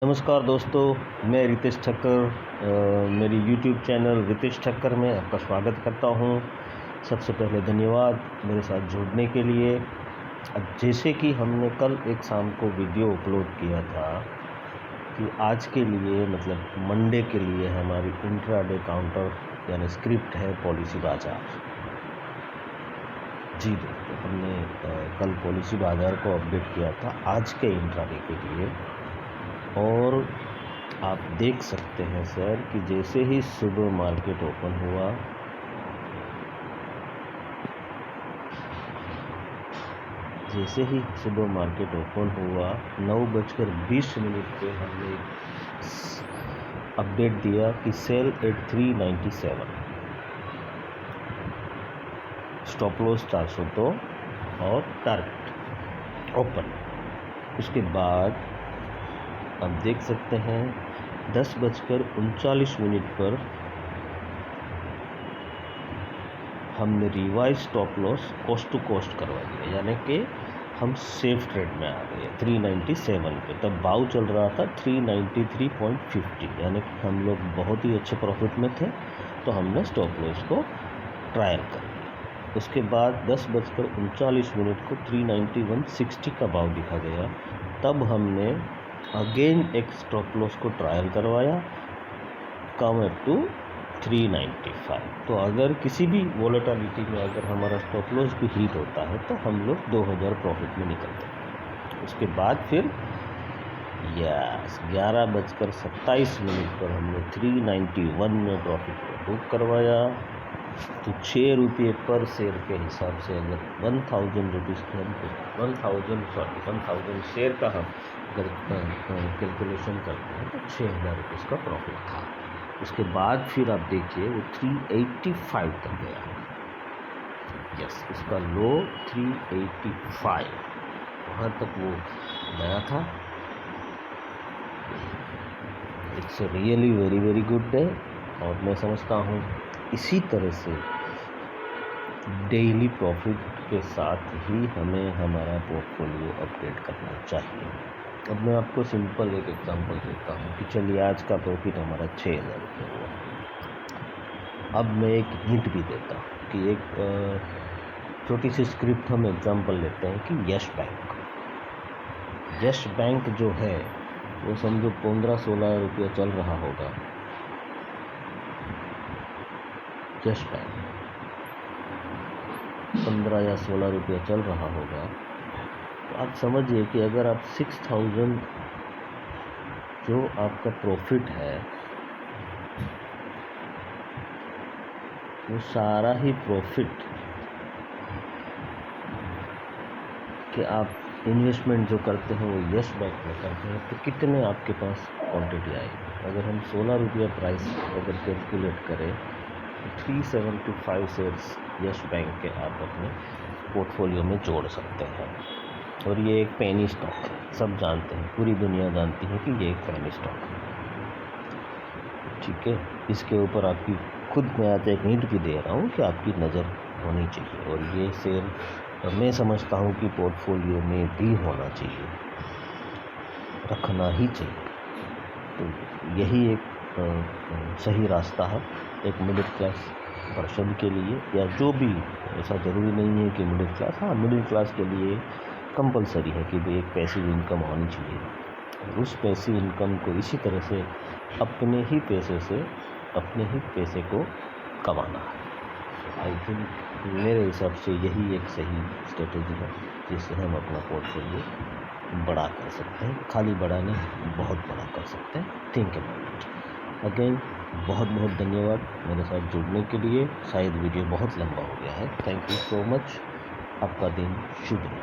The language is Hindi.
नमस्कार दोस्तों, मैं रितेश ठक्कर मेरी यूट्यूब चैनल रितेश ठक्कर में आपका स्वागत करता हूं। सबसे पहले धन्यवाद मेरे साथ जुड़ने के लिए। अब जैसे कि हमने कल एक शाम को वीडियो अपलोड किया था कि आज के लिए मतलब मंडे के लिए हमारी इंट्राडे काउंटर यानी स्क्रिप्ट है पॉलिसी बाज़ार। जी दोस्तों, हमने कल पॉलिसी बाज़ार को अपडेट किया था आज के इंट्राडे के लिए। और आप देख सकते हैं सर कि जैसे ही सुबह मार्केट ओपन हुआ सुबह मार्केट ओपन हुआ 9:20 पे हमने अपडेट दिया कि सेल एट 397, स्टॉप लॉस 402 और टारगेट ओपन। उसके बाद आप देख सकते हैं 10:39 पर हमने revise stop loss cost to cost करवा दिया, यानी कि हम सेफ ट्रेड में आ गए 397 पे। तब भाव चल रहा था 393.50, यानी कि हम लोग बहुत ही अच्छे प्रॉफिट में थे, तो हमने स्टॉप लॉस को ट्रायल कर लिया। उसके बाद 10:39 को 391.60 का भाव दिखा गया। तब हमने अगेन एक स्टॉप लॉस को ट्रायल करवाया, कम अप टू 395। तो अगर किसी भी वोलेटिलिटी में अगर हमारा स्टॉप लॉस भी हिट होता है तो हम लोग 2000 प्रॉफिट में निकलते हैं। उसके बाद फिर 11:27 पर हमने 391 में प्रॉफिट को बुक करवाया। तो 6 रुपये पर शेयर के हिसाब से अगर 1000 रुपीज़ के हम 1000 शेयर का हम अगर कैलकुलेशन करते हैं तो 6000 रुपीज़ का प्रॉफिट था। उसके बाद फिर आप देखिए वो 385 तक गया। यस, उसका लो 385 वहाँ तक वो गया था। It's really very very good day. और मैं समझता हूँ इसी तरह से डेली प्रॉफिट के साथ ही हमें हमारा पोर्टफोलियो अपडेट करना चाहिए। अब मैं आपको सिंपल एक एग्जांपल देता हूँ कि चलिए आज का प्रॉफिट हमारा 6000 रुपये हुआ। अब मैं एक हिंट भी देता हूँ कि एक छोटी सी स्क्रिप्ट हम एग्जांपल लेते हैं कि यश बैंक जो है वो समझो 15-16 रुपये चल रहा होगा। यश बैंक 15 या 16 रुपये चल रहा होगा। तो आप समझिए कि अगर आप 6000 जो आपका प्रॉफिट है वो सारा ही प्रॉफिट कि आप इन्वेस्टमेंट जो करते हैं वो यस बैंक में करते हैं, तो कितने आपके पास क्वांटिटी आएगी। अगर हम 16 रुपये प्राइस अगर कैलकुलेट करें तो 3725 शेयर्स यस बैंक के आप अपने पोर्टफोलियो में जोड़ सकते हैं। और ये एक पेनी स्टॉक है, सब जानते हैं, पूरी दुनिया जानती है कि ये एक पेनी स्टॉक है। ठीक है, इसके ऊपर आपकी खुद मैं आज एक हिंट भी दे रहा हूँ कि आपकी नज़र होनी चाहिए। और ये शेयर मैं समझता हूँ कि पोर्टफोलियो में भी होना चाहिए, रखना ही चाहिए। तो यही एक सही रास्ता है एक मिडिल क्लास पर्सन के लिए, या जो भी, ऐसा ज़रूरी नहीं है कि मिडिल क्लास, हाँ मिडिल क्लास के लिए कंपलसरी है कि भाई एक पैसिव इनकम होनी चाहिए। और उस पैसिव इनकम को इसी तरह से अपने ही पैसे को कमाना है। आई थिंक मेरे हिसाब से यही एक सही स्ट्रेटेजी है जिससे हम अपना पोर्टफोलियो बड़ा कर सकते हैं। खाली बड़ा नहीं, बहुत बड़ा कर सकते हैं। Think about it. अगेन बहुत बहुत धन्यवाद मेरे साथ जुड़ने के लिए। शायद वीडियो बहुत लंबा हो गया है। Thank you so much. आपका दिन शुभ रहे।